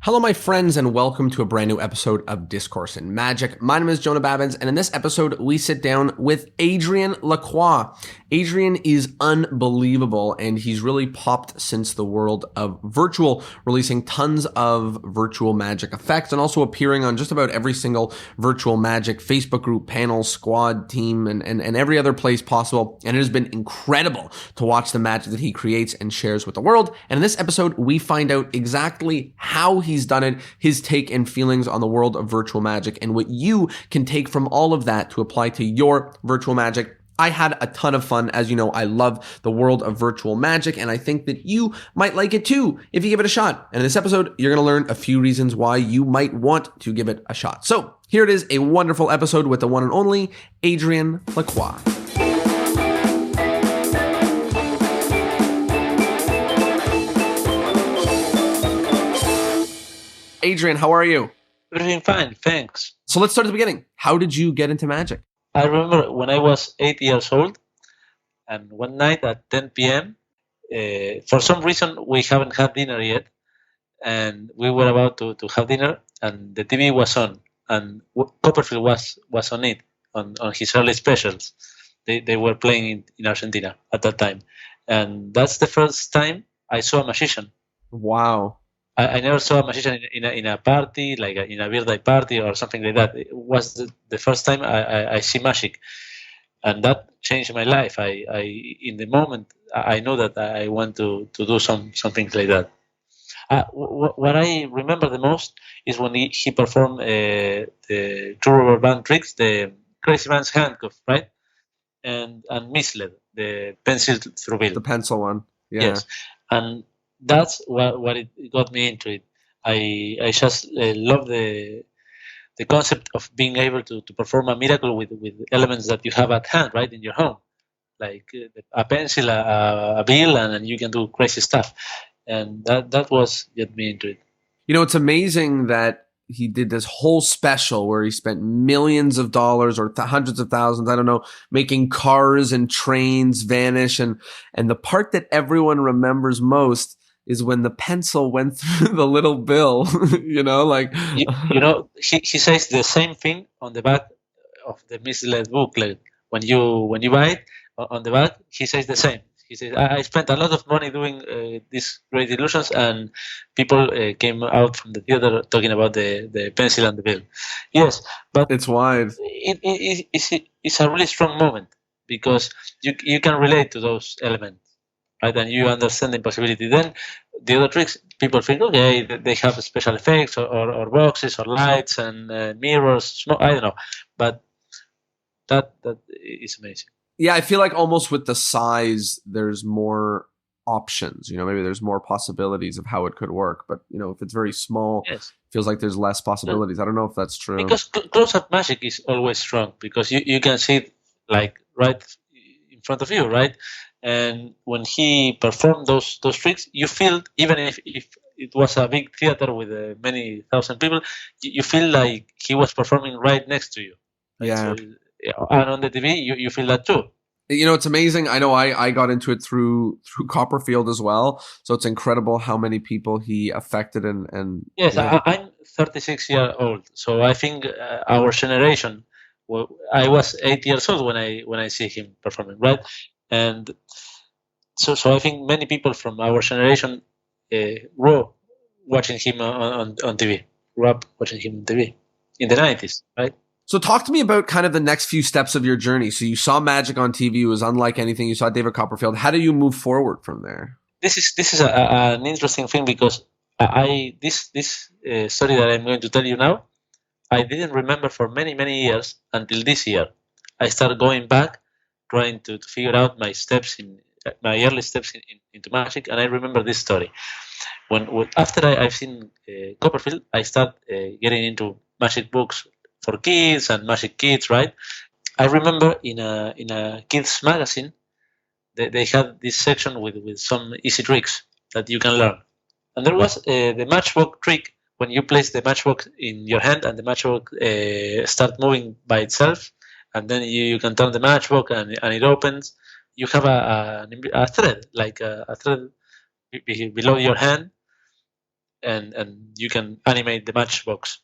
Hello, my friends, and welcome to a brand new episode of Discourse in Magic. My name is Jonah Babbins, and in this episode, we sit down with Adrian Lacroix. Adrian is unbelievable, and he's really popped since the world of virtual, releasing tons of virtual magic effects and also appearing on just about every single virtual magic Facebook group, panel, squad, team, and every other place possible. And it has been incredible to watch the magic that he creates and shares with the world. And in this episode, we find out exactly how he's done it, his take and feelings on the world of virtual magic, and what you can take from all of that to apply to your virtual magic. I had a ton of fun. As you know, I love the world of virtual magic, and I think that you might like it too if you give it a shot. And in this episode, you're going to learn a few reasons why you might want to give it a shot. So here it is, a wonderful episode with the one and only Adrian Lacroix. Adrian, how are you? Everything fine, thanks. So let's start at the beginning. How did you get into magic? I remember when I was 8 years old, and one night at 10 p.m., for some reason we haven't had dinner yet, and we were about to have dinner, and the TV was on, and Copperfield was on it, on his early specials. They were playing in Argentina at that time, and that's the first time I saw a magician. Wow. I never saw a magician in a party, like in a birthday party or something like that. It was the first time I see magic, and that changed my life. I in the moment I know that I want to do some things like that. What I remember the most is when he performed the two rubber band tricks, the crazy man's handcuff, right, and misled, the pencil through bill. The pencil one, yeah. Yes, and that's what it got me into it. I just love the concept of being able to perform a miracle with elements that you have at hand, right, in your home, like a pencil, a bill, and you can do crazy stuff. And that was get me into it. You know, it's amazing that he did this whole special where he spent millions of dollars or hundreds of thousands, I don't know, making cars and trains vanish. And the part that everyone remembers most is when the pencil went through the little bill, you know, like... You know, he says the same thing on the back of the misled booklet. When you buy it, on the back, he says the same. He says, I spent a lot of money doing these great illusions, and people came out from the theater talking about the pencil and the bill. Yes, but... It's wide. It's a really strong moment, because you can relate to those elements. Right, and you understand the impossibility. Then the other tricks, people think, okay, they have special effects or boxes or lights and mirrors. I don't know, but that is amazing. Yeah, I feel like almost with the size, there's more options. You know, maybe there's more possibilities of how it could work. But you know, if it's very small, Yes. It feels like there's less possibilities. I don't know if that's true. Because close-up magic is always strong, because you can see it like right in front of you, right? And when he performed those tricks, you feel, even if it was a big theater with many thousand people, you feel like he was performing right next to you. Right? Yeah. So, and on the TV, you feel that too. You know, it's amazing. I know I got into it through Copperfield as well. So it's incredible how many people he affected and Yes, yeah. I'm 36 years old, so I think our generation. Well, I was 8 years old when I see him performing, right? And so I think many people from our generation grew up watching him on TV. Grew up watching him on TV in the 90s, right? So talk to me about kind of the next few steps of your journey. So you saw magic on TV. It was unlike anything you saw David Copperfield. How do you move forward from there? This is an interesting thing, because this story that I'm going to tell you now, I didn't remember for many years until this year. I started going back, trying to figure out my early steps into magic, and I remember this story. When after I've seen Copperfield, I start getting into magic books for kids and magic kids, right? I remember in a kids magazine, they had this section with some easy tricks that you can learn, and there was the matchbox trick. When you place the matchbox in your hand and the matchbox start moving by itself, and then you can turn the matchbox and it opens. You have a thread, like a thread below your hand, and you can animate the matchbox.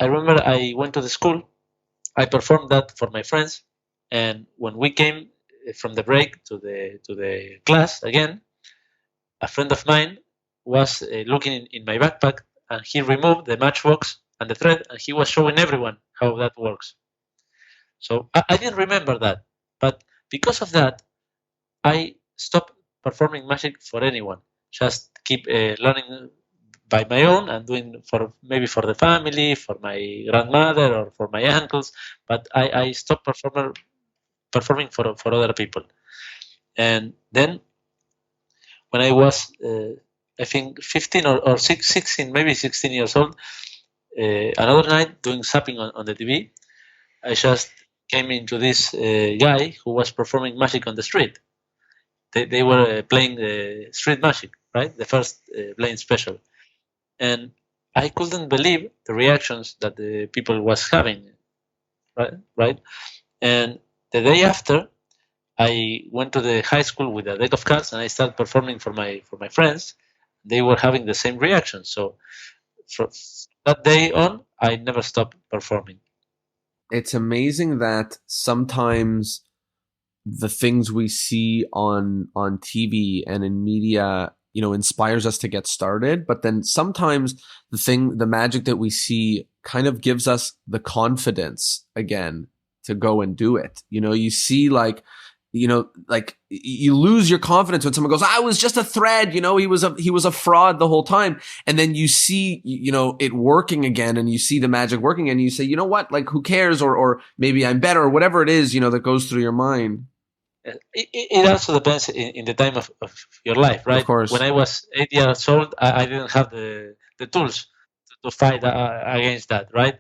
I remember I went to the school, I performed that for my friends, and when we came from the break to the class again, a friend of mine was looking in my backpack, and he removed the matchbox and the thread, and he was showing everyone how that works. So I didn't remember that, but because of that, I stopped performing magic for anyone. Just keep learning by my own and doing for maybe for the family, for my grandmother or for my uncles. But I stopped performing for other people. And then when I was I think 15 or 16, maybe 16 years old, another night doing zapping on the TV, I just came into this guy who was performing magic on the street. They were playing street magic, right? The first playing special, and I couldn't believe the reactions that the people was having, right? And the day after, I went to the high school with a deck of cards, and I started performing for my friends. They were having the same reaction. So from that day on, I never stopped performing. It's amazing that sometimes the things we see on TV and in media, inspires us to get started, but then sometimes the magic that we see kind of gives us the confidence again to go and do it. You see like you lose your confidence when someone goes, I was just a thread, he was a fraud the whole time. And then you see, it working again, and you see the magic working, and you say, you know what, like, who cares? Or maybe I'm better, or whatever it is, that goes through your mind. It also depends in the time of your life, right? Of course. When I was 8 years old, I didn't have the tools to fight against that, right?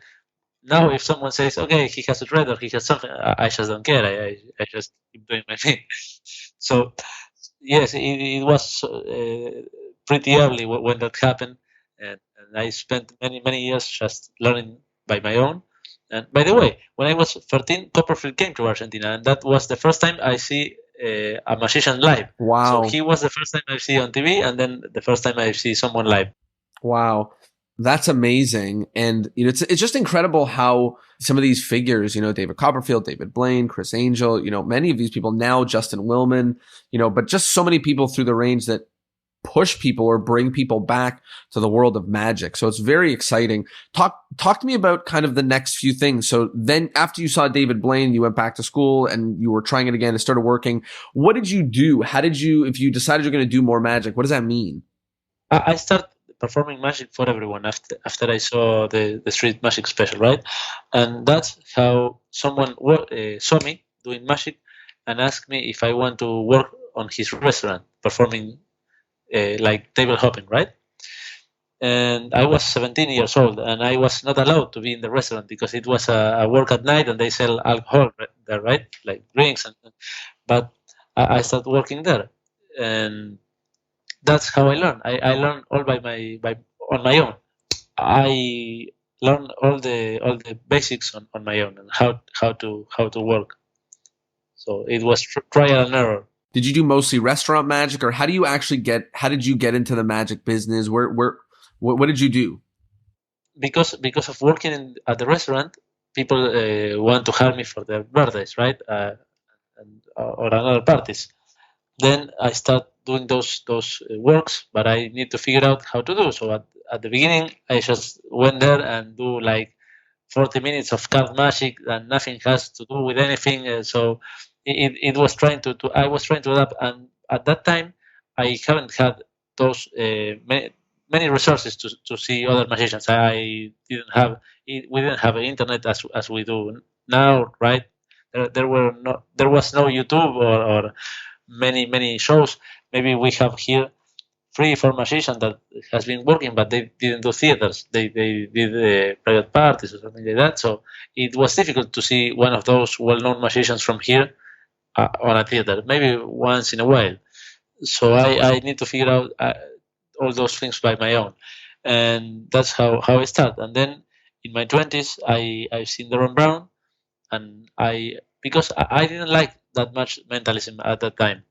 Now, if someone says, okay, he has a thread or he has something, I just don't care. I just keep doing my thing. So, yes, it was pretty early when that happened. And I spent many years just learning by my own. And by the way, when I was 13, Copperfield came to Argentina, and that was the first time I see a magician live. Wow. So he was the first time I see on TV, and then the first time I see someone live. Wow. That's amazing. And, it's just incredible how some of these figures, David Copperfield, David Blaine, Chris Angel, many of these people now, Justin Willman, but just so many people through the range that push people or bring people back to the world of magic. So it's very exciting. Talk to me about kind of the next few things. So then after you saw David Blaine, you went back to school and you were trying it again. It started working. What did you do? If you decided you're going to do more magic, what does that mean? I started performing magic for everyone after I saw the street magic special, right? And that's how someone saw me doing magic and asked me if I want to work on his restaurant performing like table hopping, right? And I was 17 years old, and I was not allowed to be in the restaurant because it was a work at night, and they sell alcohol there, right? Like drinks. But I started working there, and that's how I learned. I learned all on my own. I learned all the basics on my own and how to work. So it was trial and error. Did you do mostly restaurant magic, or how did you get into the magic business? What did you do? Because of working at the restaurant, people want to hire me for their birthdays, right? Or other parties. Then I start doing those works, but I need to figure out how to do. So at the beginning, I just went there and do like 40 minutes of card magic, and nothing has to do with anything. So it was I was trying to adapt, and at that time I haven't had those many resources to see other magicians. We didn't have internet as we do now, right? There was no YouTube or many shows. Maybe we have here 3-4 magicians that has been working, but they didn't do theaters. They did private parties or something like that. So it was difficult to see one of those well-known magicians from here on a theater, maybe once in a while. So I need to figure out all those things by my own, and that's how I start. And then in my 20s, I've seen Darren Brown, and because I didn't like that much mentalism at that time.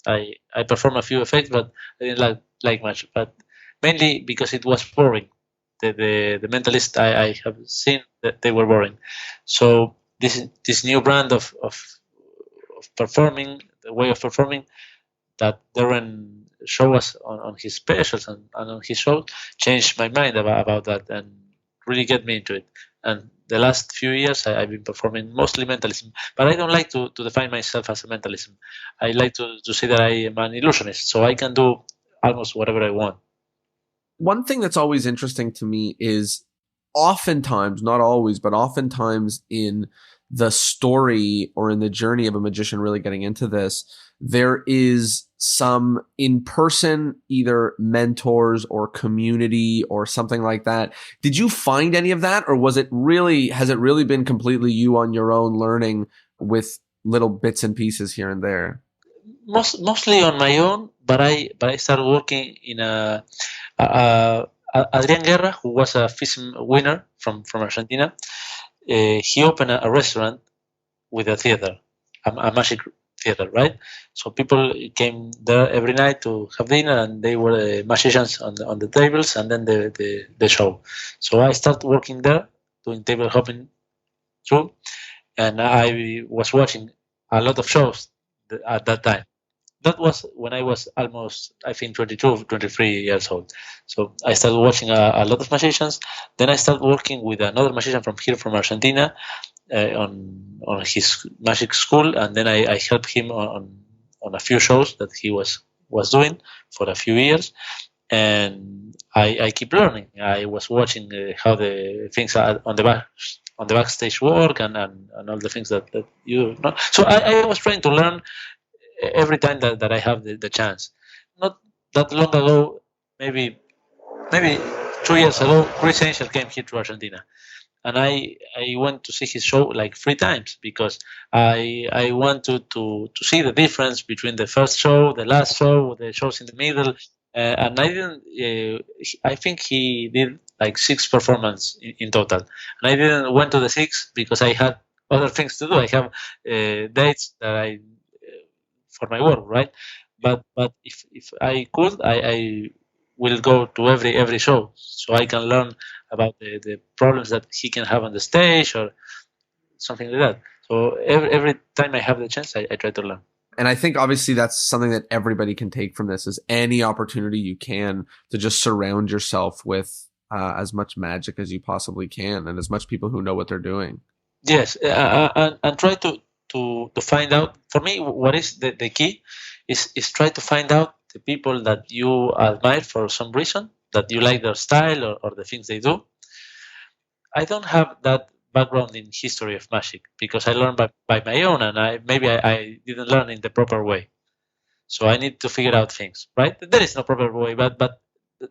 I performed a few effects, but I didn't like much. But mainly because it was boring. The mentalist I have seen that they were boring. So this new brand of performing, the way of performing that Darren showed us on his specials and on his show changed my mind about that and really get me into it. And the last few years, I've been performing mostly mentalism, but I don't like to define myself as a mentalism. I like to say that I am an illusionist, so I can do almost whatever I want. One thing that's always interesting to me is oftentimes, not always, but oftentimes in the story or in the journey of a magician really getting into this, there is some in person, either mentors or community or something like that. Did you find any of that, or has it really been completely you on your own learning with little bits and pieces here and there? Mostly on my own, but I started working in Adrian Guerra, who was a FISM winner from Argentina. He opened a restaurant with a theater, a magic theater, right? So people came there every night to have dinner, and they were magicians on the tables, and then the show. So I started working there, doing table hopping too, and I was watching a lot of shows at that time. That was when I was almost, I think, 22, 23 years old. So I started watching a lot of magicians. Then I started working with another magician from here, from Argentina, on his magic school, and then I helped him on a few shows that he was doing for a few years, and I keep learning. I was watching how the things are on the backstage work and all the things that you know. So I was trying to learn every time that I have the chance. Not that long ago, maybe 2 years ago, Chris Angel came here to Argentina, and I went to see his show like 3 times because I want to see the difference between the first show, the last show, the shows in the middle, and I didn't. I think he did like 6 performances in total, and I didn't went to the 6 because I had other things to do. I have dates that I for my work, right? But if I could, I will go to every show so I can learn about the problems that he can have on the stage or something like that. So every time I have the chance, I try to learn. And I think obviously that's something that everybody can take from this is any opportunity you can to just surround yourself with as much magic as you possibly can and as much people who know what they're doing. Yes, and try to find out. For me, what is the key is try to find out the people that you admire for some reason, that you like their style or the things they do. I don't have that background in history of magic because I learned by my own, and I didn't learn in the proper way. So I need to figure out things, right? There is no proper way, but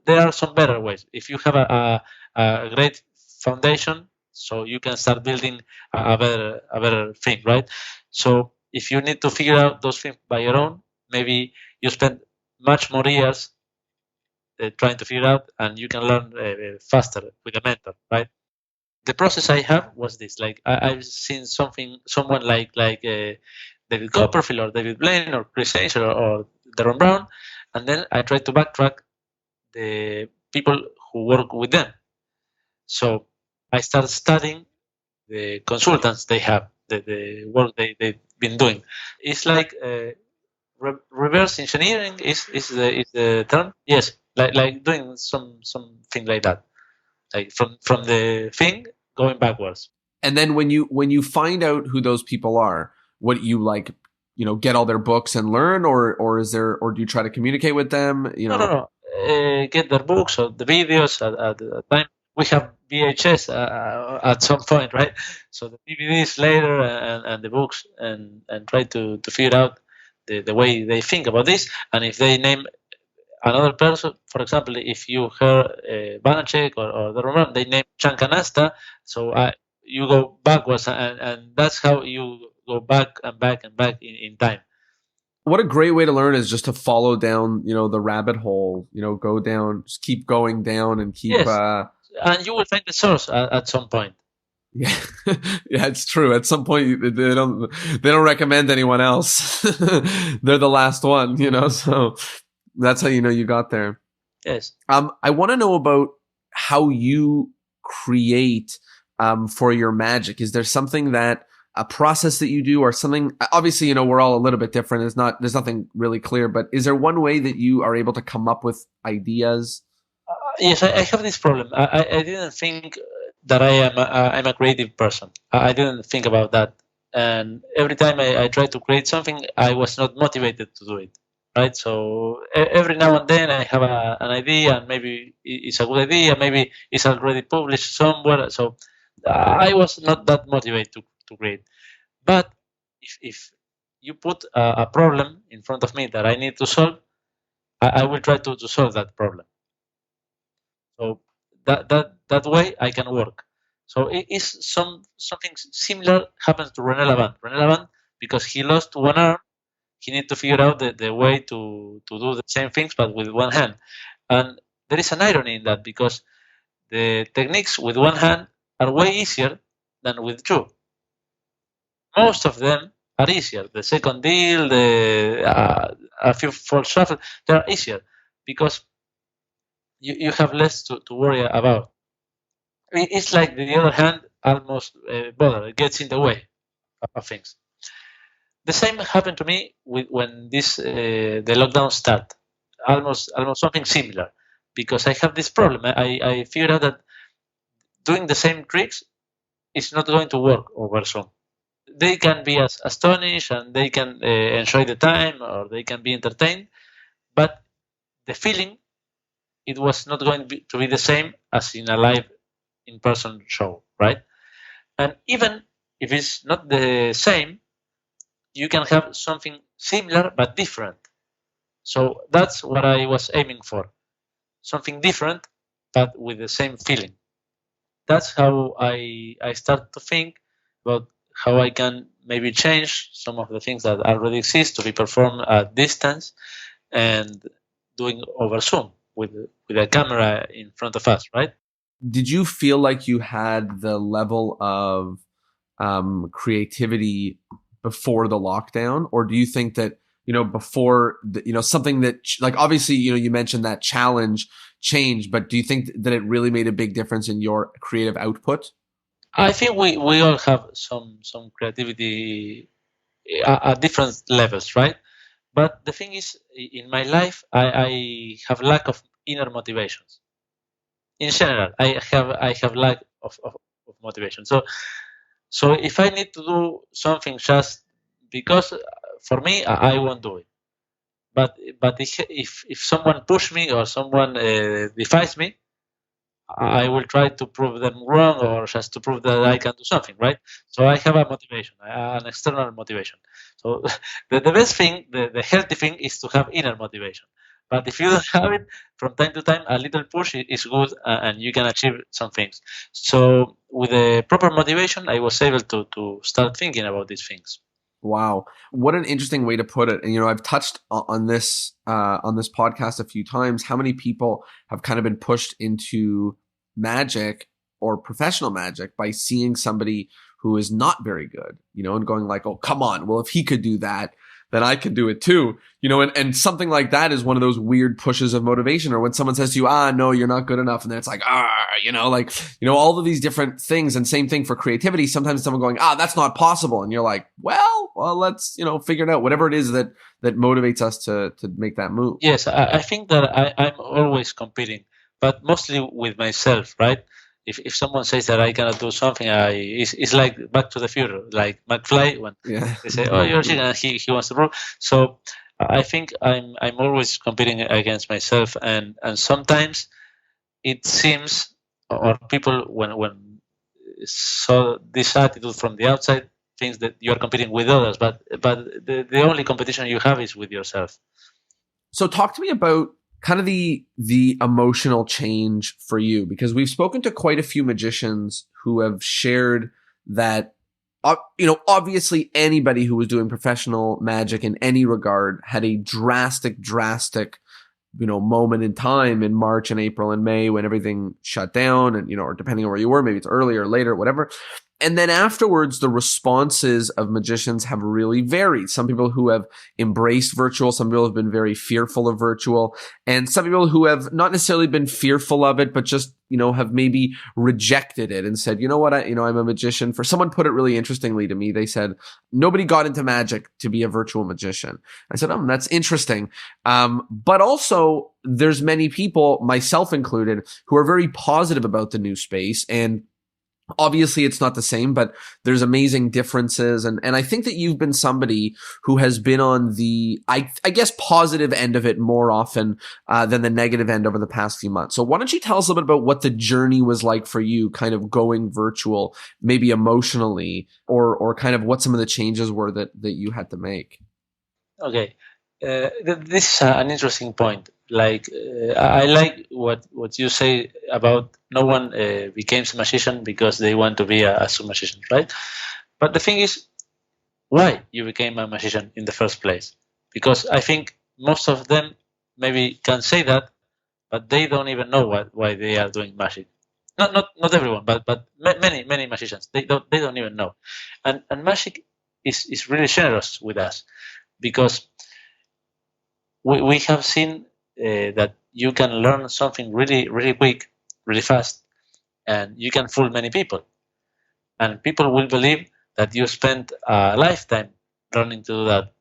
there are some better ways. If you have a great foundation, so you can start building a better thing, right? So if you need to figure out those things by your own, maybe you spend much more years trying to figure out, and you can learn faster with a mentor, right? The process I have was this: like I've seen someone like David Copperfield or David Blaine or Chris Angel or Darren Brown, and then I try to backtrack the people who work with them. So I started studying the consultants they have, the work they've been doing. It's like reverse engineering is the term. Yes, like doing something like that, like from the thing going backwards. And then when you find out who those people are, what you like, get all their books and learn, or is there, or do you try to communicate with them? No. Get their books or the videos at the time. We have VHS at some point, right? So the DVDs later and the books and try to figure out the way they think about this. And if they name another person, for example, if you heard Banachek or the Roman, they name Chankanasta. So you go backwards, and that's how you go back and back and back in time. What a great way to learn is just to follow down, the rabbit hole, go down, just keep going down and keep. Yes. And you will find the source at some point. Yeah, yeah, it's true. At some point, they don't recommend anyone else. They're the last one, so that's how you know you got there. Yes. I want to know about how you create for your magic. Is there something a process that you do, or something? Obviously, we're all a little bit different. There's nothing really clear, but is there one way that you are able to come up with ideas? Yes, I have this problem. I didn't think that I'm a creative person. I didn't think about that. And every time I try to create something, I was not motivated to do it. Right. So every now and then I have an idea, and maybe it's a good idea, maybe it's already published somewhere. So I was not that motivated to create. But if you put a problem in front of me that I need to solve, I will try to solve that problem. So that way I can work. So it is something similar happens to René Lavant. René Lavant, because he lost one arm, he need to figure out the way to do the same things but with one hand. And there is an irony in that, because the techniques with one hand are way easier than with two. Most of them are easier. The second deal, a few false shuffle, they are easier because you have less to worry about. It's like the other hand almost it gets in the way of things. The same happened to me when the lockdown started. Almost something similar, because I have this problem. I figured out that doing the same tricks is not going to work over Zoom. They can be as astonished, and they can enjoy the time, or they can be entertained, but the feeling, it was not going to be the same as in a live in-person show, right? And even if it's not the same, you can have something similar but different. So that's what I was aiming for. Something different, but with the same feeling. That's how I start to think about how I can maybe change some of the things that already exist to be performed at distance and doing over Zoom with a camera in front of us, right? Did you feel like you had the level of creativity before the lockdown, or do you think that before something that, like, obviously you mentioned that challenge changed, but do you think that it really made a big difference in your creative output? I think we all have some creativity at different levels, right? But the thing is, in my life, I have lack of inner motivations. In general, I have lack of motivation. So if I need to do something just because, for me, I won't do it. But if someone push me, or someone defies me, I will try to prove them wrong, or just to prove that I can do something, right? So I have a motivation, an external motivation. So the best thing, the healthy thing, is to have inner motivation. But if you don't have it, from time to time, a little push is good, and you can achieve some things. So with the proper motivation, I was able to start thinking about these things. Wow, what an interesting way to put it. And I've touched on this podcast a few times. How many people have kind of been pushed into magic or professional magic by seeing somebody who is not very good, and going like, "Oh, come on! Well, if he could do that, then I can do it too." And something like that is one of those weird pushes of motivation. Or when someone says to you, no, you're not good enough. And then it's like, all of these different things. And same thing for creativity. Sometimes someone going, that's not possible. And you're like, well, let's, figure it out. Whatever it is that motivates us to make that move. Yes, I think that I'm always competing, but mostly with myself, right? If someone says that I cannot do something, it's like Back to the Future, like McFly, when they say, "Oh, you're chicken," and he wants to prove. So I think I'm always competing against myself, and sometimes it seems, or people when saw this attitude from the outside, thinks that you are competing with others, but the only competition you have is with yourself. So talk to me about kind of the emotional change for you, because we've spoken to quite a few magicians who have shared that, obviously anybody who was doing professional magic in any regard had a drastic, moment in time in March and April and May when everything shut down, and, or depending on where you were, maybe it's earlier or later, whatever. And then afterwards, the responses of magicians have really varied. Some people who have embraced virtual, some people have been very fearful of virtual, and some people who have not necessarily been fearful of it, but just, have maybe rejected it and said, you know what, I'm a magician. For someone put it really interestingly to me, they said, nobody got into magic to be a virtual magician. I said, oh, that's interesting. But also there's many people, myself included, who are very positive about the new space. And obviously it's not the same, but there's amazing differences. And I think that you've been somebody who has been on the, I guess, positive end of it more often than the negative end over the past few months. So why don't you tell us a little bit about what the journey was like for you, kind of going virtual, maybe emotionally, or kind of what some of the changes were that you had to make? Okay. This is an interesting point. I like what you say about no one becomes a magician because they want to be a super magician, right? But the thing is, why you became a magician in the first place? Because I think most of them maybe can say that, but they don't even know why they are doing magic. Not everyone, but many magicians they don't even know, and magic is really generous with us because we have seen that you can learn something really quick, really fast, and you can fool many people. And people will believe that you spent a lifetime learning to do that.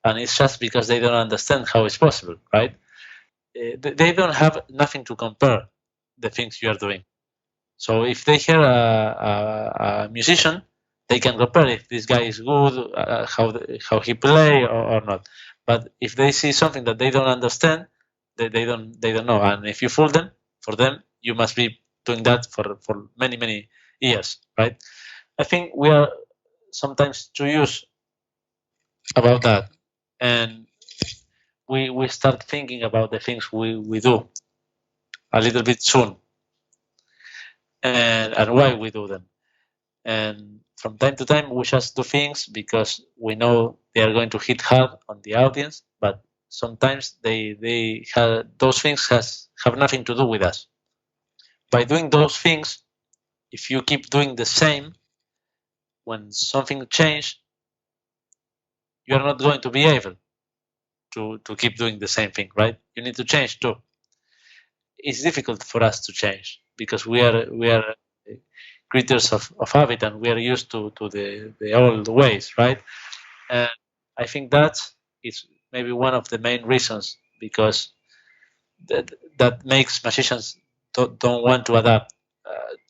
And it's just because they don't understand how it's possible, right? They don't have nothing to compare the things you are doing. So if they hear a musician, they can compare if this guy is good, how he play or not. But if they see something that they don't understand, they don't know. And if you fool them, for them, you must be doing that for many years, right? I think we are sometimes too used about that, and we start thinking about the things we do a little bit soon, and why we do them. And from time to time, we just do things because we know they are going to hit hard on the audience, but sometimes they have those things have nothing to do with us. By doing those things, if you keep doing the same, when something changes, you are not going to be able to keep doing the same thing, right? You need to change too. It's difficult for us to change because we are creatures of habit and we are used to the old ways, right? And I think that is maybe one of the main reasons because that makes magicians don't want to adapt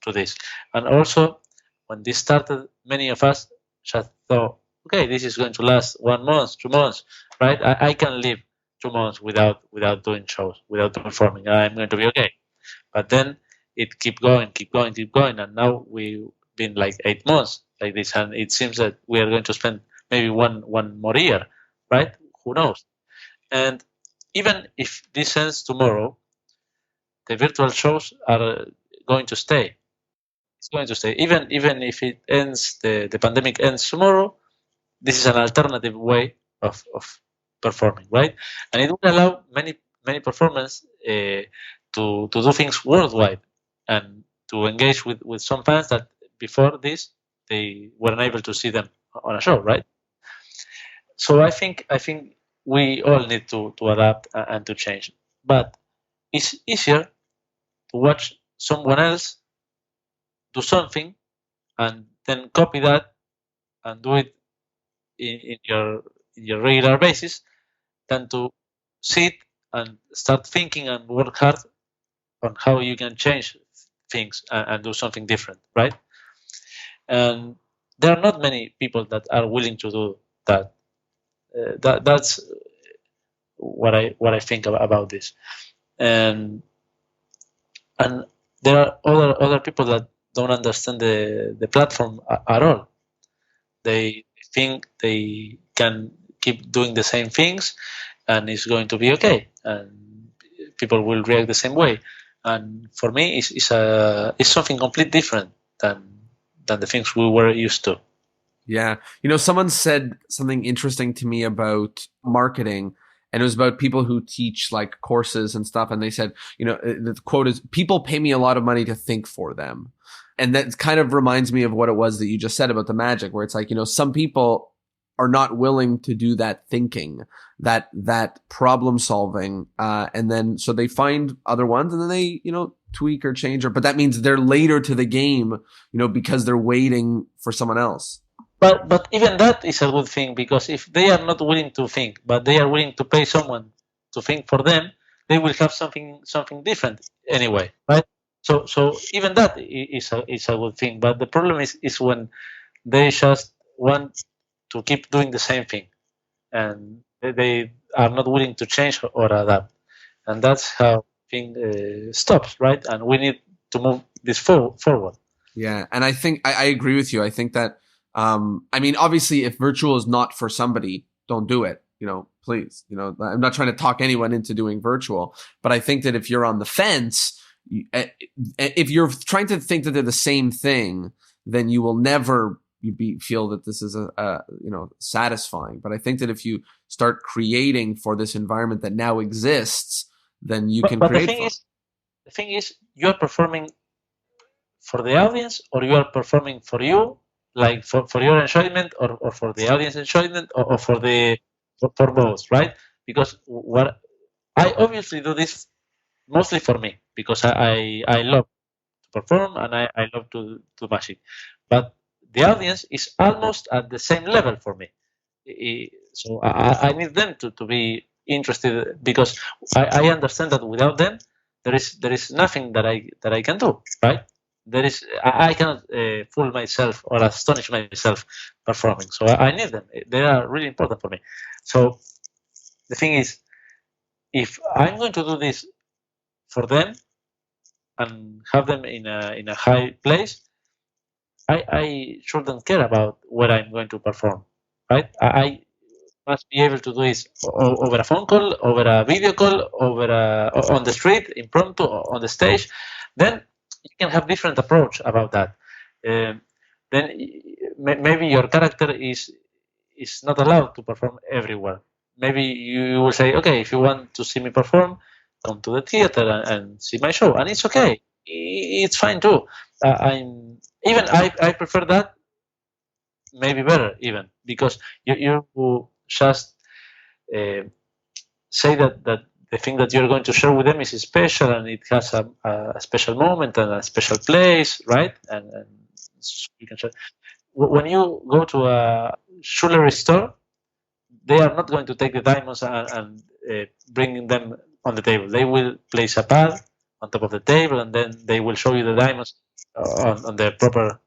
to this. And also, when this started, many of us just thought, okay, this is going to last 1 month, 2 months, right? I can live 2 months without doing shows, without performing. I'm going to be okay. But then it keep going, and now we've been like 8 months like this, and it seems that we are going to spend maybe one more year, right? Who knows? And even if this ends tomorrow, the virtual shows are going to stay. It's going to stay. Even if it ends, the pandemic ends tomorrow, this is an alternative way of performing, right? And it will allow many performers to do things worldwide and to engage with some fans that before this they weren't able to see them on a show, right? So I think we all need to adapt and to change. But it's easier to watch someone else do something and then copy that and do it in your regular basis than to sit and start thinking and work hard on how you can change things and do something different, right? And there are not many people that are willing to do that. That's what I think about this, and there are other people that don't understand the platform at all. They think they can keep doing the same things and it's going to be okay and people will react the same way. And for me, it's something completely different than the things we were used to. Yeah. Someone said something interesting to me about marketing, And it was about people who teach like courses and stuff. And they said, the quote is, people pay me a lot of money to think for them. And that kind of reminds me of what it was that you just said about the magic, where it's like, some people are not willing to do that thinking, that problem solving. And then, so they find other ones and then they, tweak or change, but that means they're later to the game, because they're waiting for someone else. But even that is a good thing, because if they are not willing to think, but they are willing to pay someone to think for them, they will have something different anyway, right? So even that is a good thing. But the problem is when they just want to keep doing the same thing, and they are not willing to change or adapt, and that's how thing stops, right? And we need to move this forward. Yeah, and I think I agree with you. I think that obviously, if virtual is not for somebody, don't do it. Please. I'm not trying to talk anyone into doing virtual, but I think that if you're on the fence, if you're trying to think that they're the same thing, then you will never feel that this is satisfying. But I think that if you start creating for this environment that now exists, then you can create. The thing is, you are performing for the audience, or you are performing for you, like for your enjoyment, or for the audience enjoyment, or for both, right? Because what I obviously do this mostly for me, because I love to perform and I love to do magic, but the audience is almost at the same level for me. So I need them to be interested, because I understand that without them there is nothing that I can do, right? I cannot fool myself or astonish myself performing. So I need them. They are really important for me. So the thing is, if I'm going to do this for them and have them in a high place, I shouldn't care about where I'm going to perform, right? I must be able to do this over a phone call, over a video call, on the street, impromptu, on the stage. Then you can have different approach about that. Then maybe your character is not allowed to perform everywhere. Maybe you will say, okay, if you want to see me perform, come to the theater and see my show, and it's okay. It's fine too. I prefer that, maybe better even, because you just say that the thing that you're going to share with them is special, and it has a special moment and a special place, right? And so you can share. When you go to a jewelry store, they are not going to take the diamonds and bring them on the table. They will place a pad on top of the table, and then they will show you the diamonds on the proper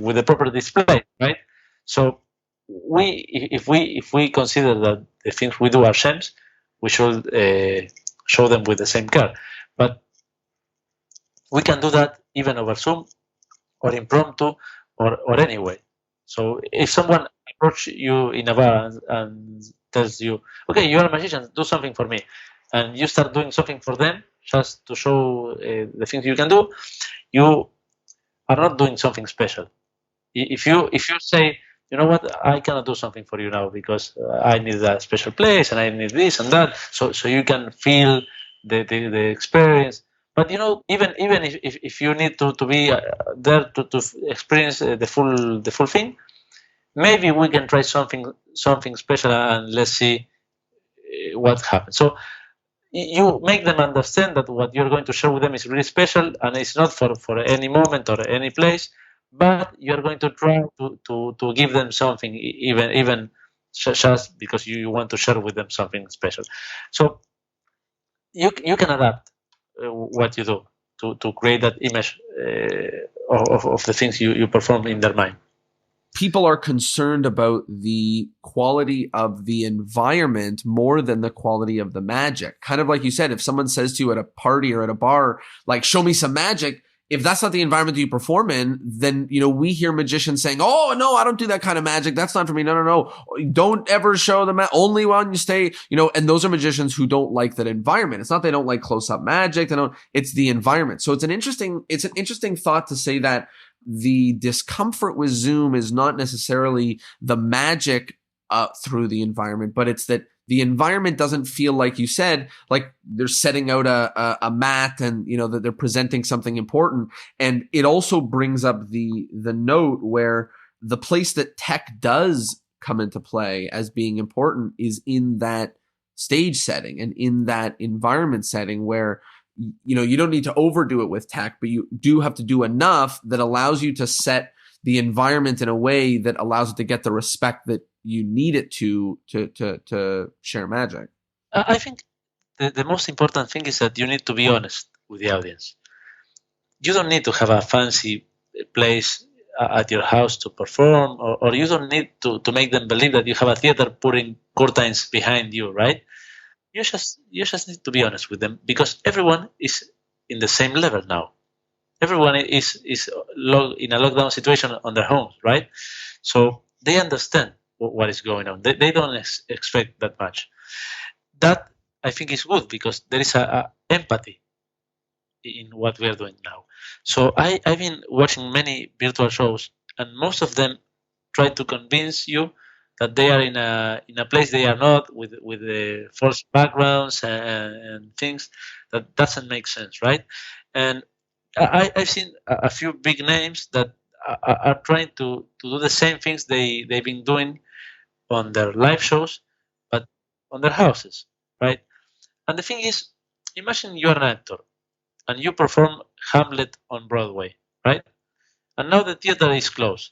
with the proper display, right? So if we consider that the things we do are gems, we should show them with the same care. But we can do that even over Zoom or impromptu or anyway. So if someone approaches you in a bar and tells you, okay, you're a magician, do something for me, and you start doing something for them just to show the things you can do, you are not doing something special. If you say, you know what, I cannot do something for you now because I need a special place and I need this and that, so you can feel the experience. But even if you need to be there to experience the full thing, maybe we can try something special and let's see what happens. So you make them understand that what you're going to share with them is really special, and it's not for any moment or any place, but you're going to try to give them something, even just because you want to share with them something special. So you can adapt what you do to create that image of the things you perform in their mind. People are concerned about the quality of the environment more than the quality of the magic. Kind of like you said, if someone says to you at a party or at a bar, like, show me some magic, if that's not the environment that you perform in, then, we hear magicians saying, oh, no, I don't do that kind of magic. That's not for me. No. Don't ever show the only when you stay, and those are magicians who don't like that environment. It's not they don't like close-up magic. It's the environment. So it's an interesting thought to say that the discomfort with Zoom is not necessarily the magic through the environment, but it's that the environment doesn't feel, like you said, like they're setting out a mat and, you know, that they're presenting something important. And it also brings up the note where the place that tech does come into play as being important is in that stage setting and in that environment setting where, you know, you don't need to overdo it with tech, but you do have to do enough that allows you to set the environment in a way that allows it to get the respect that you need it to share magic. I think the most important thing is that you need to be honest with the audience. You don't need to have a fancy place at your house to perform, or you don't need to make them believe that you have a theater putting curtains behind you, right? You just need to be honest with them, because everyone is in the same level now. Everyone is in a lockdown situation on their homes, right? So they understand what is going on. They don't expect that much. That, I think, is good, because there is a empathy in what we are doing now. So I've been watching many virtual shows, and most of them try to convince you that they are in a place they are not, with the false backgrounds and things that doesn't make sense, right? And I've seen a few big names that are trying to do the same things they've been doing on their live shows, but on their houses, right? And the thing is, imagine you're an actor and you perform Hamlet on Broadway, right? And now the theater is closed.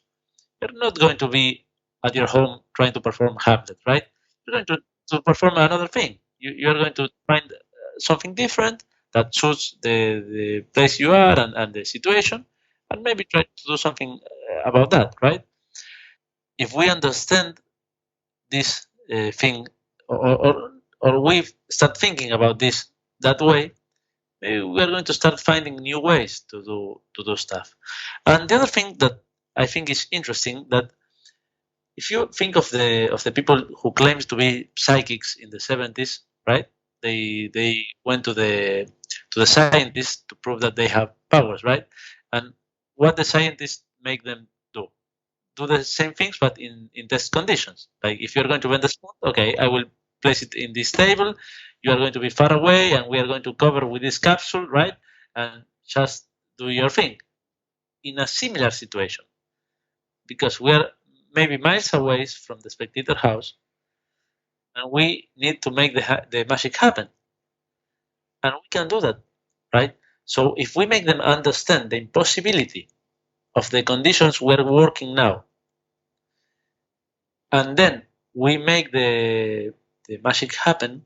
You're not going to be at your home trying to perform Hamlet, right? You're going to perform another thing. You're going to find something different that suits the place you are and the situation, and maybe try to do something about that, right? If we understand this thing, or we start thinking about this that way, maybe we are going to start finding new ways to do stuff. And the other thing that I think is interesting, that if you think of the people who claims to be psychics in the 70s, right? They went to the scientists to prove that they have powers, right? And what the scientists make them do the same things, but in test conditions. Like, if you're going to bend the spoon, okay, I will place it in this table. You are going to be far away, and we are going to cover with this capsule, right? And just do your thing. In a similar situation, because we are maybe miles away from the spectator house, and we need to make the magic happen, and we can do that, right? So if we make them understand the impossibility of the conditions we're working now, and then we make the magic happen,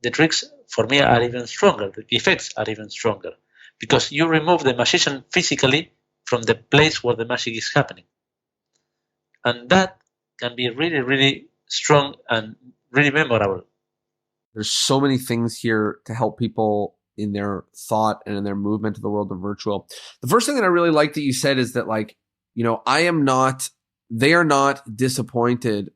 the tricks for me are even stronger. The effects are even stronger, because you remove the magician physically from the place where the magic is happening, and that can be really, really strong and really memorable. There's so many things here to help people in their thought and in their movement to the world of virtual. The first thing that I really like that you said is that, like, you know, they are not disappointed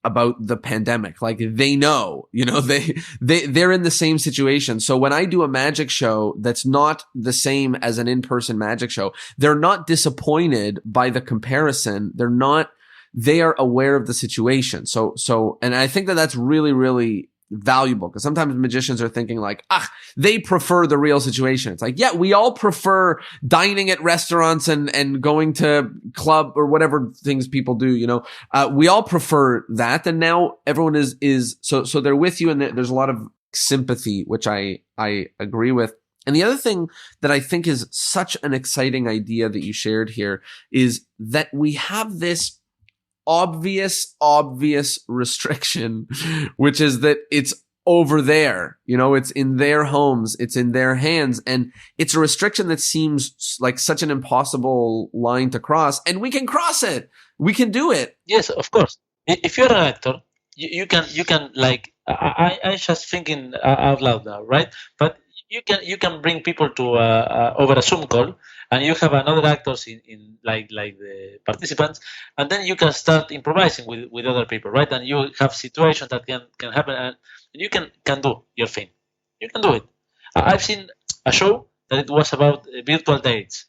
about the pandemic. Like, they know, you know, they're in the same situation. So when I do a magic show that's not the same as an in-person magic show, they're not disappointed by the comparison. They are aware of the situation. So, and I think that that's really, really valuable, because sometimes magicians are thinking like, they prefer the real situation. It's like, yeah, we all prefer dining at restaurants and going to club or whatever things people do, you know, we all prefer that. And now everyone is so they're with you, and there's a lot of sympathy, which I agree with. And the other thing that I think is such an exciting idea that you shared here is that we have this obvious restriction, which is that it's over there, you know, it's in their homes, it's in their hands, and it's a restriction that seems like such an impossible line to cross, and we can cross it. We can do it. Yes, of course. If you're an actor, you can like, I just thinking out loud now, right? But you can bring people to over a Zoom call, and you have another actors in like the participants, and then you can start improvising with other people, right? And you have situations that can happen, and you can do your thing. You can do it. I've seen a show that it was about virtual dates,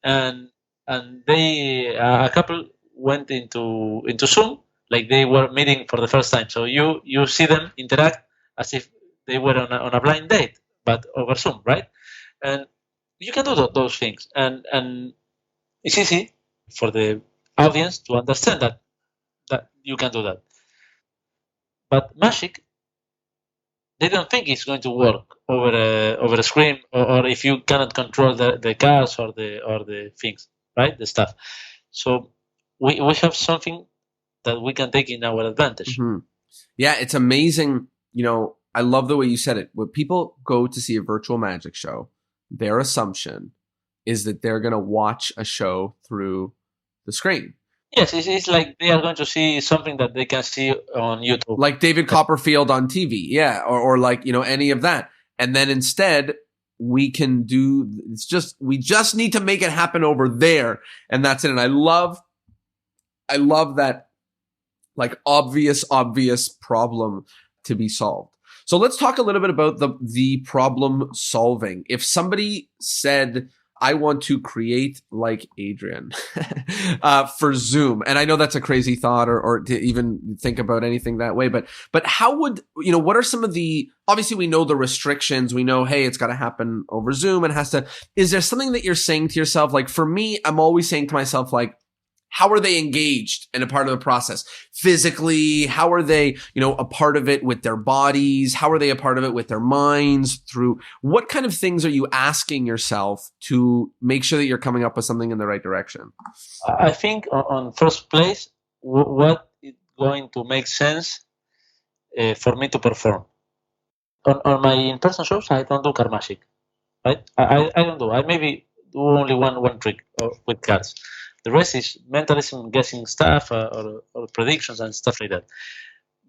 and they a couple went into Zoom like they were meeting for the first time. So you see them interact as if they were on a blind date, but over Zoom, right? And you can do those things, and it's easy for the audience to understand that you can do that. But magic, they don't think it's going to work over a screen, or if you cannot control the cars or the things, right? The stuff. So we have something that we can take in our advantage. Mm-hmm. Yeah, it's amazing. I love the way you said it. When people go to see a virtual magic show, their assumption is that they're going to watch a show through the screen. Yes, it's like they are going to see something that they can see on YouTube. Like David Copperfield on TV, yeah, or like, any of that. And then instead, we just need to make it happen over there, and that's it. And I love that, like, obvious problem to be solved. So let's talk a little bit about the problem solving. If somebody said, I want to create like Adrian for Zoom. And I know that's a crazy thought, or to even think about anything that way. But how would, what are some of obviously we know the restrictions. We know, hey, it's got to happen over Zoom and is there something that you're saying to yourself? Like for me, I'm always saying to myself, like, how are they engaged and a part of the process? Physically, how are they, a part of it with their bodies? How are they a part of it with their minds? Through what kind of things are you asking yourself to make sure that you're coming up with something in the right direction? I think on first place, what is going to make sense for me to perform. On my in-person shows, I don't do card magic, right? I don't do. I maybe do only one trick with cards. The rest is mentalism, guessing stuff, or predictions and stuff like that.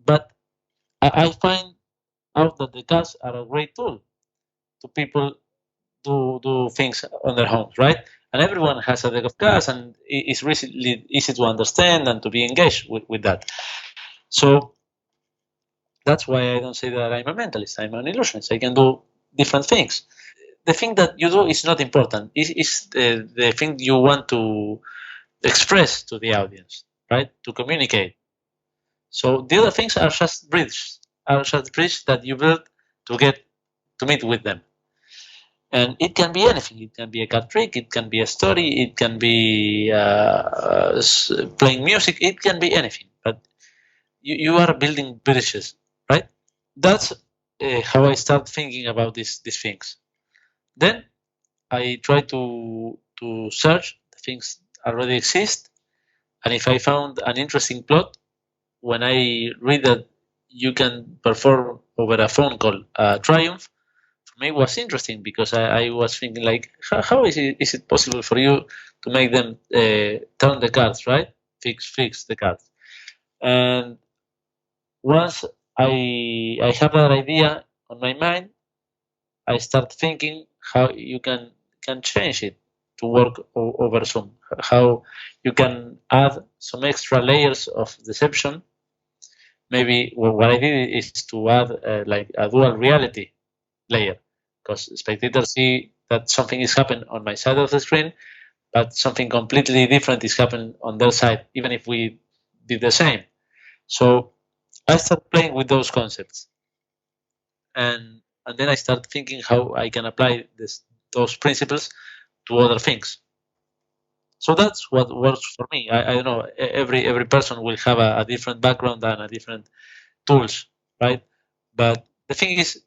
But I find out that the cards are a great tool to people do things on their homes, right? And everyone has a deck of cards, and it's really easy to understand and to be engaged with that. So that's why I don't say that I'm a mentalist. I'm an illusionist. I can do different things. The thing that you do is not important. It's the thing you want to express to the audience, right? To communicate. So the other things are just bridges that you build to get to meet with them. And it can be anything. It can be a card trick. It can be a story. It can be playing music. It can be anything. But you are building bridges, right? That's how I start thinking about these things. Then I try to search the things already exist, and if I found an interesting plot, when I read that you can perform over a phone call Triumph, for me it was interesting because I was thinking like, how is it possible for you to make them turn the cards, right? Fix the cards. And once I have that idea on my mind, I start thinking how you can change it to work over Zoom, how you can add some extra layers of deception. Maybe what I did is to add like a dual reality layer, because spectators see that something is happening on my side of the screen, but something completely different is happening on their side, even if we did the same. So I start playing with those concepts, and then I start thinking how I can apply those principles to other things. So that's what works for me. I don't know. Every person will have a different background and a different tools, right? But the thing is,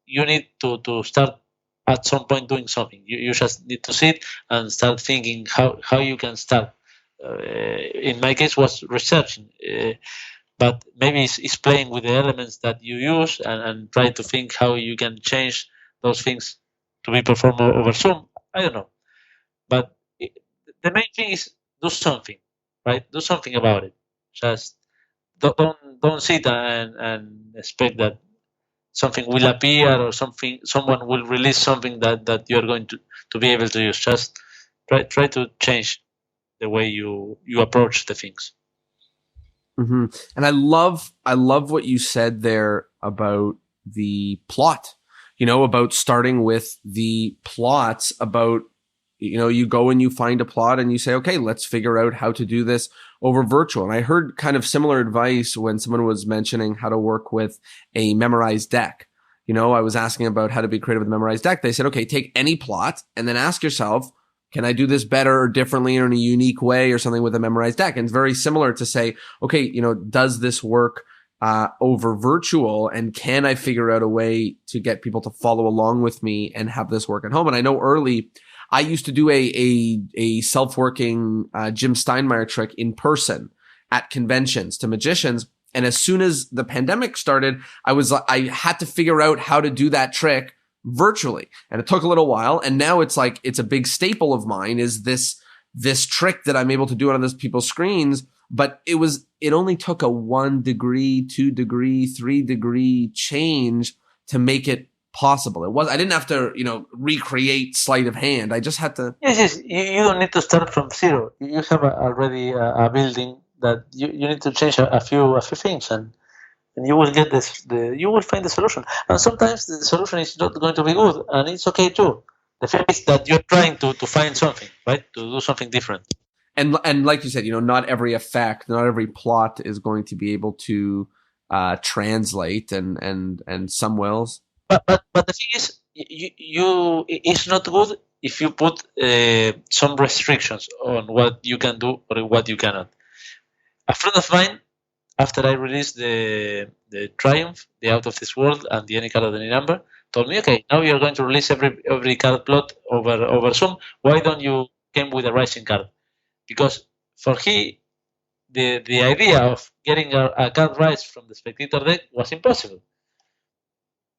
you need to start at some point doing something. You just need to sit and start thinking how you can start. In my case, was researching, but maybe it's playing with the elements that you use and try to think how you can change those things to be performed over Zoom. I don't know. But the main thing is do something, right? Do something about it. Just don't sit and expect that something will appear or someone will release something that you're going to be able to use. Just try to change the way you approach the things. Mm-hmm. And I love what you said there about the plot. About starting with the plots, about you go and you find a plot and you say, okay, let's figure out how to do this over virtual. And I heard kind of similar advice when someone was mentioning how to work with a memorized deck. I was asking about how to be creative with a memorized deck. They said, okay, take any plot and then ask yourself, can I do this better or differently or in a unique way or something with a memorized deck? And it's very similar to say, okay, does this work over virtual, and can I figure out a way to get people to follow along with me and have this work at home? And I know early, I used to do a self-working Jim Steinmeier trick in person at conventions to magicians. And as soon as the pandemic started, I had to figure out how to do that trick virtually. And it took a little while. And now it's like, it's a big staple of mine is this trick that I'm able to do on those people's screens. But it only took a 1 degree, 2 degree, 3 degree change to make it possible. I didn't have to, recreate sleight of hand. I just had to. Yes. You don't need to start from zero. You have already a building that you need to change a few things, and you will get you will find the solution. And sometimes the solution is not going to be good, and it's okay too. The fact is that you're trying to find something, right? To do something different. And like you said, not every effect, not every plot is going to be able to translate, and some wills. But the thing is, it's not good if you put some restrictions on what you can do or what you cannot. A friend of mine, after I released the Triumph, the Out of This World, and the Any Card at Any Number, told me, okay, now you're going to release every card plot over Zoom. Why don't you come with a Rising card? Because for the idea of getting a card rise from the spectator deck was impossible.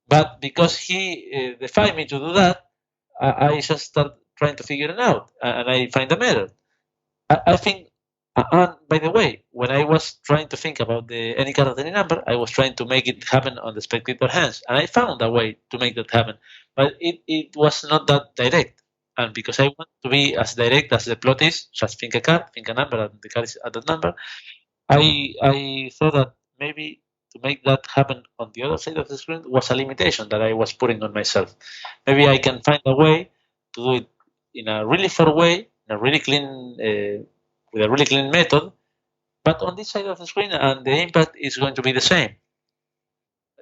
But because he defied me to do that, I just start trying to figure it out, and I find a method. I think, and by the way, when I was trying to think about the Any Card at Any Number, I was trying to make it happen on the spectator hands, and I found a way to make that happen. But it was not that direct. And because I want to be as direct as the plot is, just think a card, think a number, and the card is at that number, I thought that maybe to make that happen on the other side of the screen was a limitation that I was putting on myself. Maybe I can find a way to do it in a really fair way, in a really clean, with a really clean method, but on this side of the screen, and the impact is going to be the same.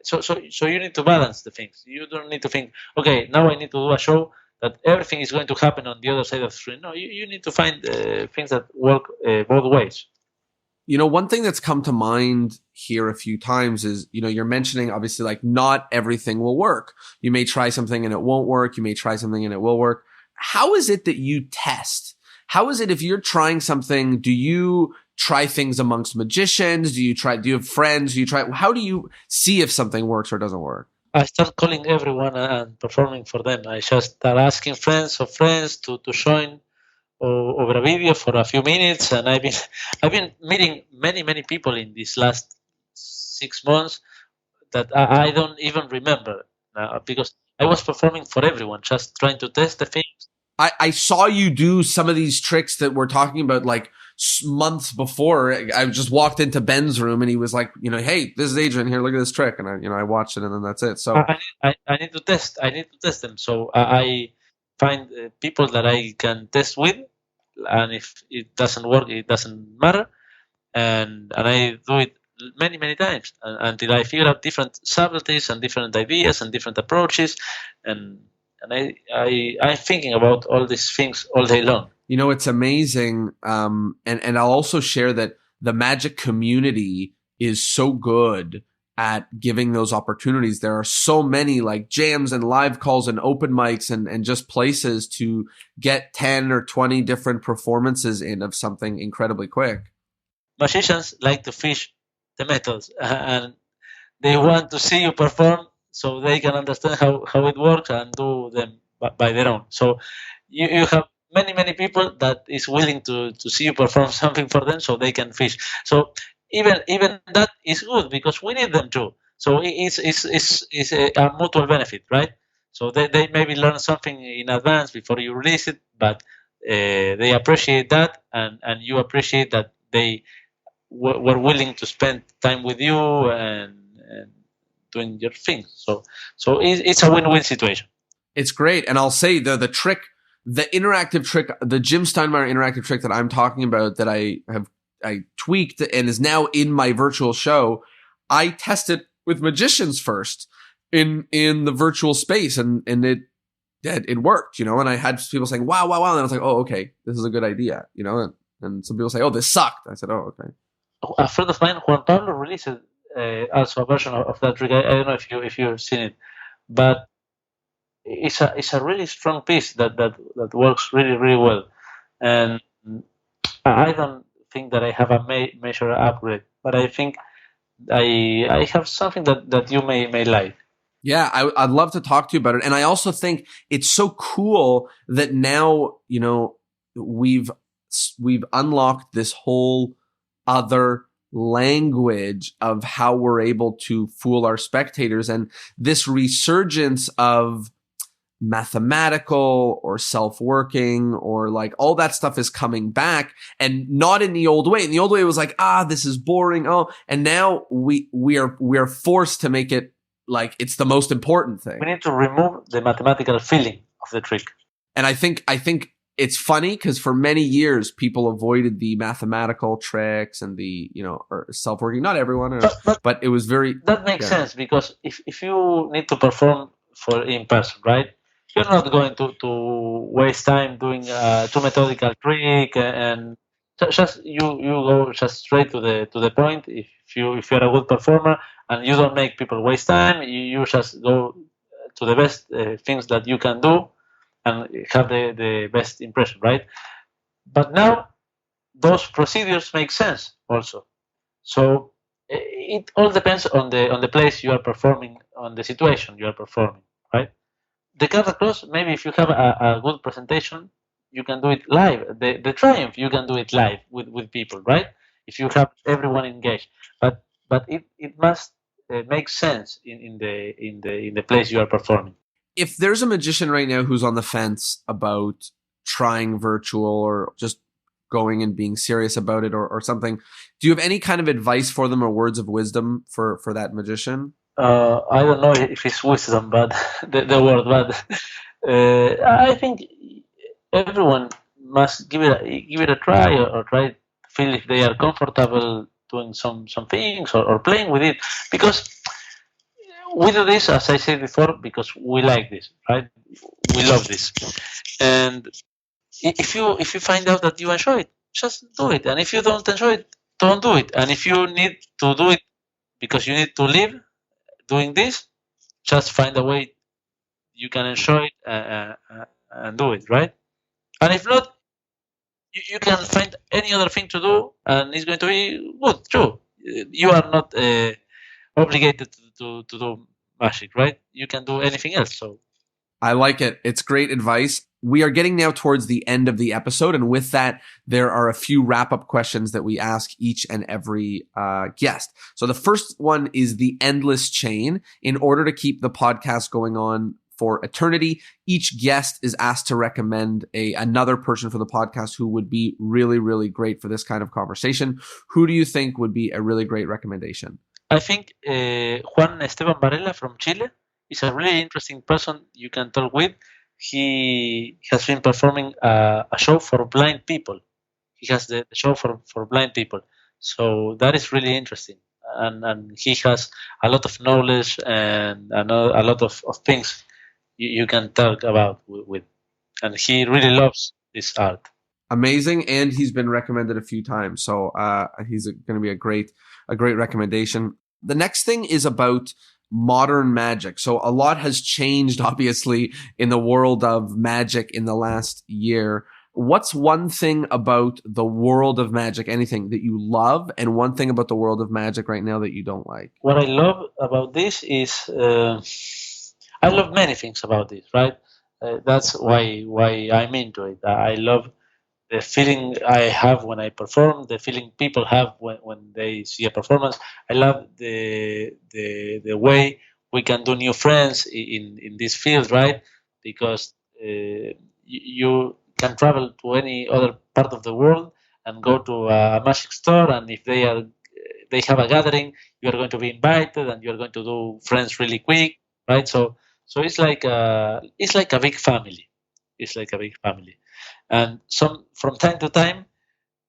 So you need to balance the things. You don't need to think, okay, now I need to do a show that everything is going to happen on the other side of the screen. No, you need to find things that work both ways. One thing that's come to mind here a few times is, you're mentioning obviously like not everything will work. You may try something and it won't work. You may try something and it will work. How is it that you test? How is it if you're trying something, do you try things amongst magicians? Do you have friends? How do you see if something works or doesn't work? I start calling everyone and performing for them. I just start asking friends to join over a video for a few minutes, and I've been meeting many people in these last 6 months that I don't even remember now, because I was performing for everyone, just trying to test the things. I saw you do some of these tricks that we're talking about like months before. I just walked into Ben's room and he was like, hey, this is Adrian here. Look at this trick. And I watched it and then that's it. So I need to test. I need to test them. So I find people that I can test with, and if it doesn't work, it doesn't matter. And I do it many times until I figure out different subtleties and different ideas and different approaches, and I'm thinking about all these things all day long. It's amazing. And I'll also share that the Magic community is so good at giving those opportunities. There are so many like jams and live calls and open mics and just places to get 10 or 20 different performances in of something incredibly quick. Magicians like to fish the methods, and they want to see you perform so they can understand how it works and do them by their own. So you have many people that is willing to see you perform something for them so they can fish. So even that is good because we need them too. So it's a mutual benefit, right? So they maybe learn something in advance before you release it, but they appreciate that, and you appreciate that they were willing to spend time with you and doing your thing. So it's a win-win situation. It's great. And I'll say the trick the interactive trick, the Jim Steinmeier interactive trick that I'm talking about that I tweaked and is now in my virtual show, I tested with magicians first in the virtual space, and it worked, and I had people saying, wow, wow, wow. And I was like, oh, okay, this is a good idea, and some people say, oh, this sucked. I said, oh, okay. A friend of mine, Juan Pablo, released also a version of that trick. I don't know if you've seen it, but it's a really strong piece that works really, really well. And I don't think that I have a major upgrade, but I think I have something that you may like. Yeah, I'd love to talk to you about it. And I also think it's so cool that now, we've unlocked this whole other language of how we're able to fool our spectators, and this resurgence of mathematical or self-working or like all that stuff is coming back, and not in the old way. In the old way, it was like, this is boring. Oh, and now we are forced to make it like it's the most important thing. We need to remove the mathematical feeling of the trick. And I think it's funny because for many years people avoided the mathematical tricks and the or self-working. Not everyone, but it was very. That makes sense, because if you need to perform for in person, right? You're not going to waste time doing too methodical trick, and just you go just straight to the point. If you're a good performer and you don't make people waste time, you just go to the best things that you can do and have the best impression, right? But now those procedures make sense also. So it all depends on the place you are performing, on the situation you are performing, right? The Carta Cross, maybe if you have a good presentation, you can do it live. The Triumph, you can do it live with people, right? If you have everyone engaged, but it must make sense in the place you are performing. If there's a magician right now who's on the fence about trying virtual or just going and being serious about it or something, do you have any kind of advice for them or words of wisdom for that magician? I don't know if it's wisdom, but the word, but I think everyone must give it a try, or try to feel if they are comfortable doing some things or playing with it, because we do this, as I said before, because we like this, right? We love this, and if you find out that you enjoy it, just do it, and if you don't enjoy it, don't do it, and if you need to do it because you need to live doing this, just find a way you can enjoy it and do it, right? And if not, you can find any other thing to do, and it's going to be good too. You are not obligated to do magic, right? You can do anything else. So I like it. It's great advice. We are getting now towards the end of the episode, and with that, there are a few wrap-up questions that we ask each and every guest. So the first one is the endless chain. In order to keep the podcast going on for eternity, each guest is asked to recommend another person for the podcast who would be really, really great for this kind of conversation. Who do you think would be a really great recommendation? I think Juan Esteban Varela from Chile is a really interesting person you can talk with. He has been performing a show for blind people. He has the show for blind people. So that is really interesting. And he has a lot of knowledge and a lot of things you can talk about with. And he really loves this art. Amazing. And he's been recommended a few times. So he's going to be a great recommendation. The next thing is about modern magic. So a lot has changed, obviously, in the world of magic in the last year. What's one thing about the world of magic, anything that you love, and one thing about the world of magic right now that you don't like? What I love about this is I love many things about this, right? That's why I'm into it. I love the feeling I have when I perform, the feeling people have when they see a performance. I love the way we can do new friends in this field, right? Because you can travel to any other part of the world and go to a magic store, and if they have a gathering, you are going to be invited, and you are going to do friends really quick, right? So it's like a big family. is like a big family. And from time to time,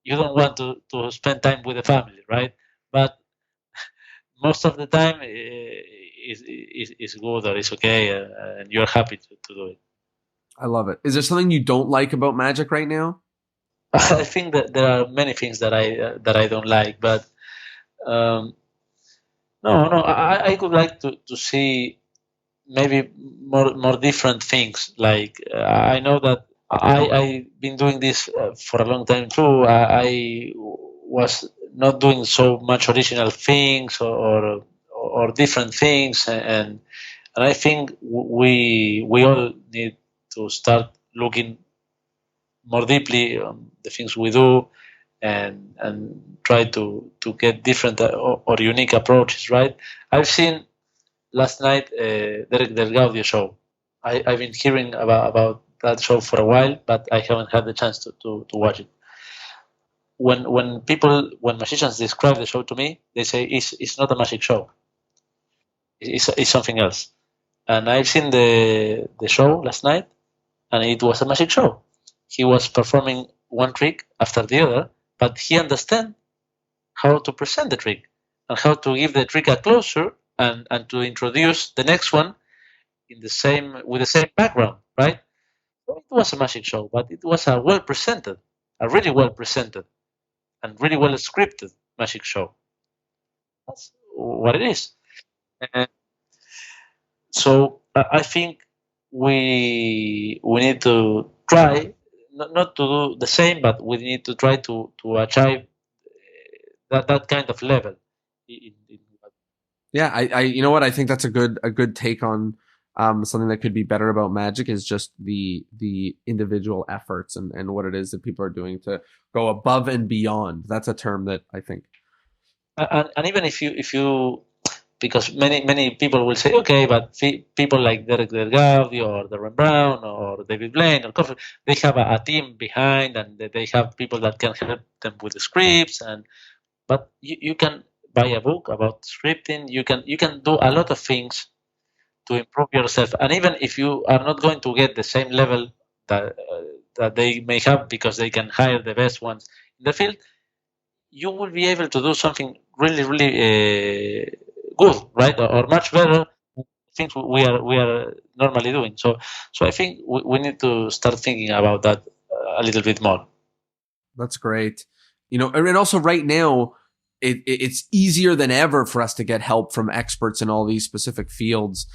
you don't want to spend time with the family, right? But most of the time, is good or it's okay, and you're happy to do it. I love it. Is there something you don't like about Magic right now? I think that there are many things that I don't like, but um, no, I would like to see maybe more different things. Like I know that I've been doing this for a long time too. I was not doing so much original things or different things, and I think we all need to start looking more deeply on the things we do and try to get different or unique approaches. Right? I've seen last night Derek Del Gaudio show. I've been hearing about that show for a while, but I haven't had the chance to watch it. When magicians describe the show to me, they say it's not a magic show. It's something else. And I've seen the show last night, and it was a magic show. He was performing one trick after the other, but he understand how to present the trick and how to give the trick a closure and to introduce the next one in the same with the same background, right? So it was a magic show, but it was a really well presented and really well scripted magic show. That's what it is. And so I think we need to try not to do the same, but we need to try to achieve that kind of level. In Yeah, I you know what? I think that's a good take on something that could be better about Magic is just the individual efforts and what it is that people are doing to go above and beyond. That's a term that I think. and even if you because many people will say, okay, but people like Derek Delgado or Darren Brown or David Blaine or Coffee, they have a team behind and they have people that can help them with the scripts. And but you can buy a book about scripting. You can do a lot of things to improve yourself. And even if you are not going to get the same level that they may have because they can hire the best ones in the field, you will be able to do something really good, right? Or much better things we are normally doing. So I think we need to start thinking about that a little bit more. That's great. You know, and also right now, it's easier than ever for us to get help from experts in all these specific fields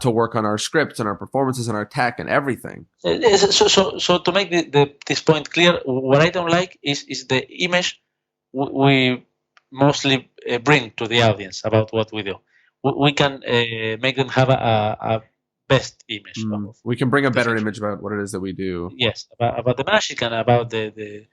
to work on our scripts and our performances and our tech and everything. So to make this point clear, what I don't like is the image we mostly bring to the audience about what we do. We can make them have a best image. We can bring a better future. image about what it is that we do. Yes, about the magic and about the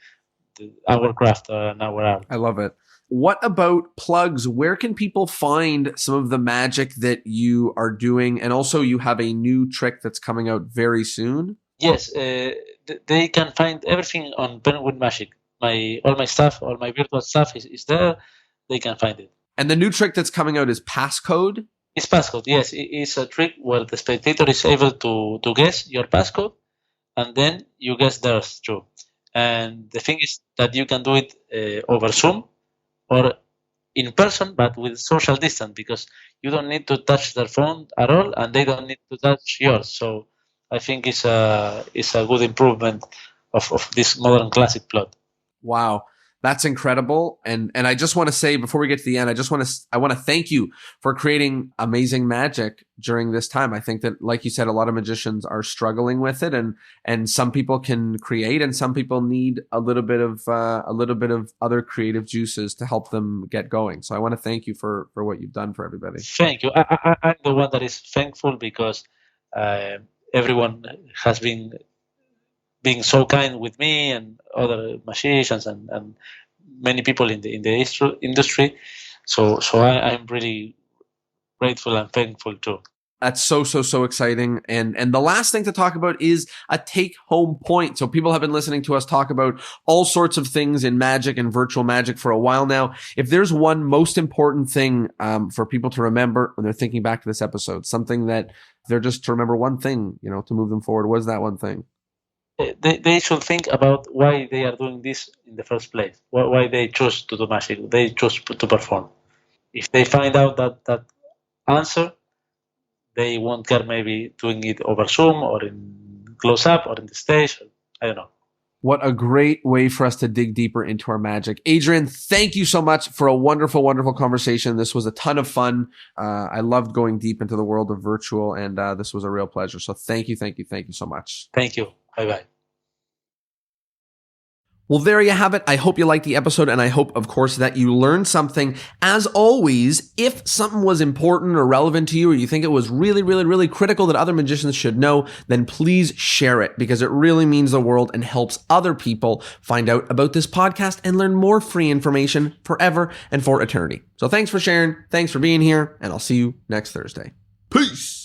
our craft and our art. I love it. What about plugs? Where can people find some of the magic that you are doing? And also, you have a new trick that's coming out very soon. Yes, they can find everything on Penguin Magic. All my stuff, all my virtual stuff is there. They can find it. And the new trick that's coming out is passcode. It's passcode. Yes, it's a trick where the spectator is able to guess your passcode, and then you guess theirs too. And the thing is that you can do it over Zoom or in person, but with social distance, because you don't need to touch their phone at all, and they don't need to touch yours. So I think it's a good improvement of this modern classic plot. Wow, that's incredible. And I just want to say before we get to the end, I want to thank you for creating amazing magic during this time. I think that, like you said, a lot of magicians are struggling with it, and some people can create, and some people need a little bit of other creative juices to help them get going. So I want to thank you for what you've done for everybody. Thank you. I'm the one that is thankful because everyone has been being so kind with me and other magicians and many people in the industry. So I'm really grateful and thankful too. That's so exciting. And the last thing to talk about is a take home point. So people have been listening to us talk about all sorts of things in magic and virtual magic for a while now. If there's one most important thing for people to remember when they're thinking back to this episode, something that they're just to remember one thing, to move them forward, what is that one thing? they should think about why they are doing this in the first place. Why they choose to do magic. They choose to perform. If they find out that answer, they won't care maybe doing it over Zoom or in close up or in the stage. I don't know. What a great way for us to dig deeper into our magic. Adrian, thank you so much for a wonderful, wonderful conversation. This was a ton of fun. I loved going deep into the world of virtual, and this was a real pleasure. So thank you so much. Thank you. Bye-bye. Well, there you have it. I hope you liked the episode, and I hope, of course, that you learned something. As always, if something was important or relevant to you, or you think it was really, really, really critical that other magicians should know, then please share it, because it really means the world and helps other people find out about this podcast and learn more free information forever and for eternity. So thanks for sharing. Thanks for being here, and I'll see you next Thursday. Peace.